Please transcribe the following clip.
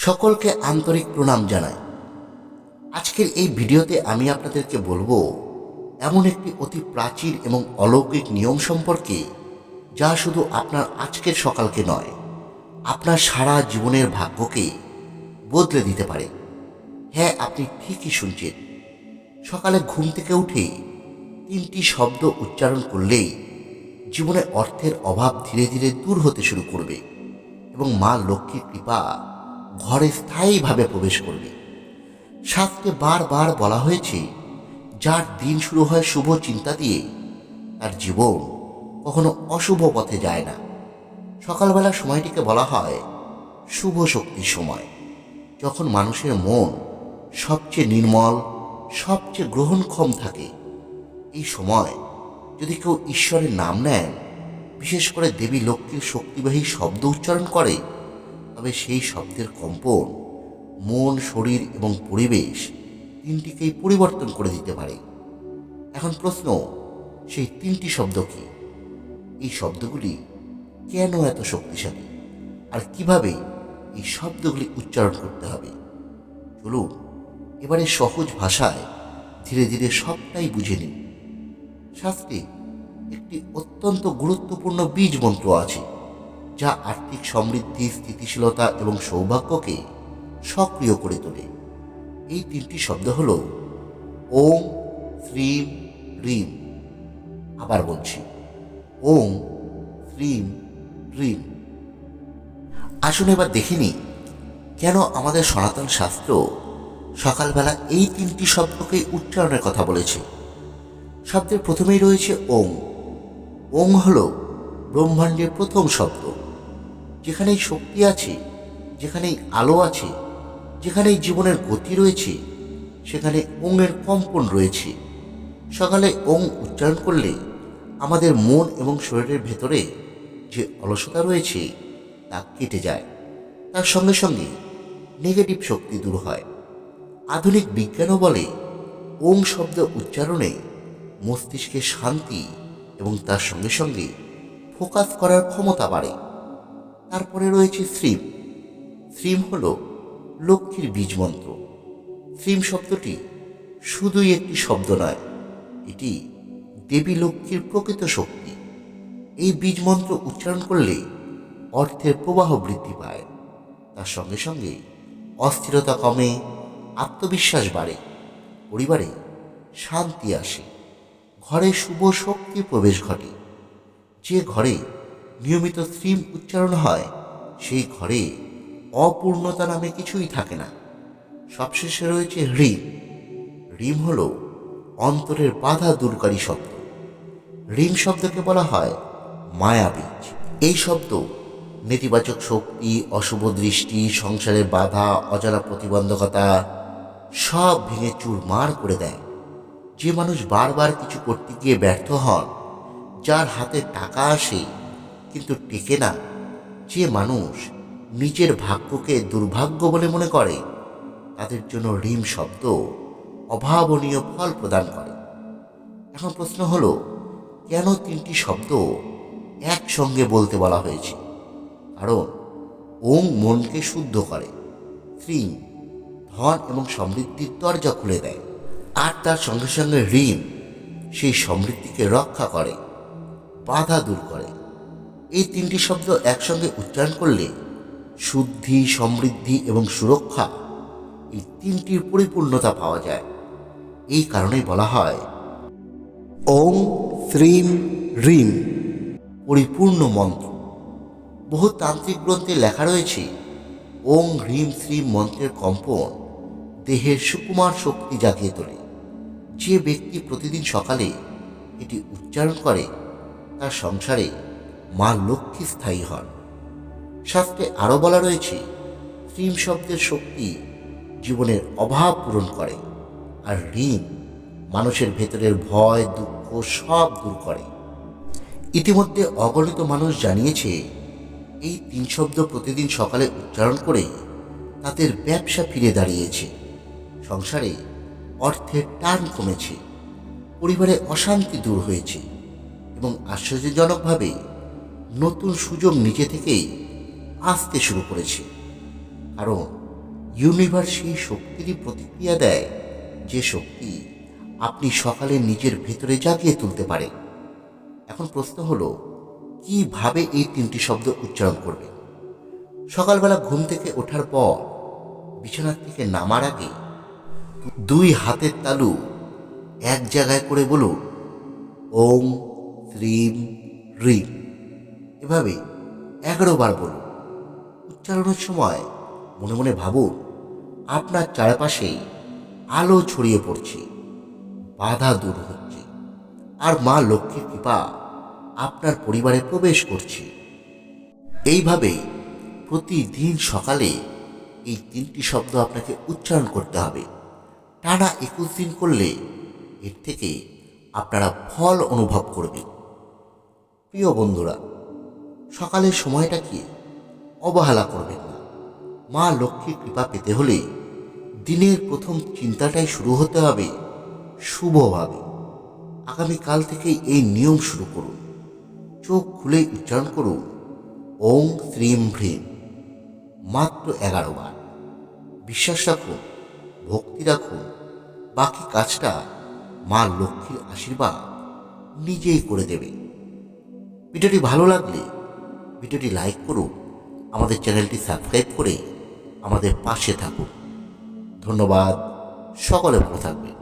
সকলকে আন্তরিক প্রণাম জানাই। আজকের এই ভিডিওতে আমি আপনাদেরকে বলবো এমন একটি অতি প্রাচীন এবং অলৌকিক নিয়ম সম্পর্কে, যা শুধু আপনার আজকের সকালকে নয়, আপনার সারা জীবনের ভাগ্যকে বদলে দিতে পারে। হ্যাঁ, আপনি ঠিকই শুনছেন। সকালে ঘুম থেকে উঠে 3টি শব্দ উচ্চারণ করলেই জীবনে অর্থের অভাব ধীরে ধীরে দূর হতে শুরু করবে এবং মা লক্ষ্মীর কৃপা ঘরে স্থায়ীভাবে প্রবেশ করবে। শাস্ত্রে বারবার বলা হয়েছে, যার দিন শুরু হয় শুভ চিন্তা দিয়ে, তার জীবন কখনো অশুভ পথে যায় না। সকালবেলার সময়টিকে বলা হয় শুভ শক্তির সময়, যখন মানুষের মন সবচেয়ে নির্মল, সবচেয়ে গ্রহণক্ষম থাকে। এই সময় যদি কেউ ঈশ্বরের নাম নেন, বিশেষ করে দেবী লক্ষ্মীর শক্তিবাহী শব্দ উচ্চারণ করে, তবে সেই শব্দের কম্পন মন, শরীর এবং পরিবেশ তিনটিকেই পরিবর্তন করে দিতে পারে। এখন প্রশ্ন, সেই 3টি শব্দ কি? এই শব্দগুলি কেন এত শক্তিশালী, আর কিভাবে এই শব্দগুলি উচ্চারণ করতে হবে? চলুন এবারে সহজ ভাষায় ধীরে ধীরে সবটাই বুঝে নিন। শাস্ত্রে একটি অত্যন্ত গুরুত্বপূর্ণ বীজ মন্ত্র আছে, যা আর্থিক সমৃদ্ধি, স্থিতিশীলতা এবং সৌভাগ্যকে সক্রিয় করে তোলে। এই 3টি শব্দ হল ওম, শ্রীম, হ্রিম। আবার বলছি, ওম, শ্রীম, হ্রিম। আসুন এবার দেখে নিই, কেন আমাদের সনাতন শাস্ত্র সকালবেলা এই 3টি শব্দকে উচ্চারণের কথা বলেছে। শব্দের প্রথমেই রয়েছে ওম। ওম হল ব্রহ্মাণ্ডের প্রথম শব্দ। যেখানেই শক্তি আছে, যেখানেই আলো আছে, যেখানেই জীবনের গতি রয়েছে, সেখানে ওঙের কম্পন রয়েছে। সকালে ওং উচ্চারণ করলে আমাদের মন এবং শরীরের ভেতরে যে অলসতা রয়েছে তা কেটে যায়। তার সঙ্গে সঙ্গে নেগেটিভ শক্তি দূর হয়। আধুনিক বিজ্ঞানও বলে, ওং শব্দ উচ্চারণে মস্তিষ্কে শান্তি এবং তার সঙ্গে সঙ্গে ফোকাস করার ক্ষমতা বাড়ে। তারপরে রয়েছে শ্রীম। শ্রীম হল লক্ষ্মীর বীজ মন্ত্র। শ্রীম শব্দটি শুধুই একটি শব্দ নয়, এটি দেবী লক্ষ্মীর প্রকৃত শক্তি। এই বীজ মন্ত্র উচ্চারণ করলে অর্থের প্রবাহ বৃদ্ধি পায়, তার সঙ্গে সঙ্গে অস্থিরতা কমে, আত্মবিশ্বাস বাড়ে, পরিবারে শান্তি আসে, ঘরে শুভ শক্তির প্রবেশ ঘটে। যে ঘরে নিয়মিত শ্রীম উচ্চারণ হয়, সেই ঘরে অপূর্ণতা নামে কিছুই থাকে না। সবশেষে রয়েছে হ্রিম। হ্রিম হল অন্তরের বাধা দূরকারী শব্দ। হ্রিম শব্দকে বলা হয় মায়াবীজ। এই শব্দ নেতিবাচক শক্তি, অশুভ দৃষ্টি, সংসারের বাধা, অজানা প্রতিবন্ধকতা সব ভেঙে চুরমার করে দেয়। যে মানুষ বারবার কিছু করতে গিয়ে ব্যর্থ হন, যার হাতে টাকা আসে কিন্তু টেকে না, যে মানুষ নিজের ভাগ্যকে দুর্ভাগ্য বলে মনে করে, তাদের জন্য হ্রিম শব্দ অভাবনীয় ফল প্রদান করে। এখন প্রশ্ন হলো, কেন 3টি শব্দ একসঙ্গে বলতে বলা হয়েছে? কারণ ওং মনকে শুদ্ধ করে, শ্রীম ধন এবং সমৃদ্ধির দরজা খুলে দেয়, আর তার সঙ্গে সঙ্গে হ্রিম সেই সমৃদ্ধিকে রক্ষা করে, বাধা দূর করে। এই 3টি শব্দ একসঙ্গে উচ্চারণ করলে শুদ্ধি, সমৃদ্ধি এবং সুরক্ষা, এই 3টির পরিপূর্ণতা পাওয়া যায়। এই কারণেই বলা হয় ওং, শ্রীম, হ্রিম পরিপূর্ণ মন্ত্র। বহু তান্ত্রিক গ্রন্থে লেখা রয়েছে, ওং, হ্রিম, শ্রীম মন্ত্রের কম্পন দেহের সুকুমার শক্তি জাগিয়ে তোলে। যে ব্যক্তি প্রতিদিন সকালে এটি উচ্চারণ করে, তার সংসারে মা লক্ষ্মী স্থায়ী হন। শাস্ত্রে আরও বলা রয়েছে, শ্রীম শব্দের শক্তি জীবনের অভাব পূরণ করে, আর হ্রিম মানুষের ভেতরের ভয়, দুঃখ সব দূর করে। ইতিমধ্যে অগণিত মানুষ জানিয়েছে, এই 3 শব্দ প্রতিদিন সকালে উচ্চারণ করে তাদের ব্যবসা ফিরে দাঁড়িয়েছে, সংসারে অর্থের টান কমেছে, পরিবারে অশান্তি দূর হয়েছে এবং আশ্চর্যজনকভাবে নতুন সুযোগ নিজে থেকেই আসতে শুরু করেছে। কারণ ইউনিভার্স সেই শক্তিরই প্রতিক্রিয়া দেয় যে শক্তি আপনি সকালে নিজের ভেতরে জাগিয়ে তুলতে পারে। এখন প্রশ্ন হলো, কিভাবে এই 3টি শব্দ উচ্চারণ করবে? সকালবেলা ঘুম থেকে ওঠার পর বিছানা থেকে নামার আগে 2 হাতের তালু এক জায়গায় করে বলুন, ওম শ্রীম হ্রিম। এভাবে 11 বার বলুন। উচ্চারণের সময় মনে মনে ভাবুন, আপনার চারপাশে আলো ছড়িয়ে পড়ছে, বাধা দূর হচ্ছে, আর মা লক্ষ্মীর কৃপা আপনার পরিবারে প্রবেশ করছে। এইভাবে প্রতিদিন সকালে এই 3টি শব্দ আপনাকে উচ্চারণ করতে হবে। টানা 21 দিন করলে এর থেকে আপনারা ফল অনুভব করবেন। প্রিয় বন্ধুরা, সকালের সময়টাকে অবহেলা করবেন না। মা লক্ষ্মীর কৃপা পেতে হলে দিনের প্রথম চিন্তাটাই শুরু হতে হবে শুভভাবে। আগামীকাল থেকেই এই নিয়ম শুরু করুন। চোখ খুলেই উচ্চারণ করুন, ওং শ্রীম ভ্রীম, মাত্র 11 বার। বিশ্বাস রাখুন, ভক্তি রাখুন, বাকি কাজটা মা লক্ষ্মীর আশীর্বাদ নিজেই করে দেবে। ভিডিওটি ভালো লাগলে ভিডিওটি লাইক করুন, আমাদের চ্যানেলটি সাবস্ক্রাইব করে আমাদের পাশে থাকুন। ধন্যবাদ। সকলে ভালো থাকবেন।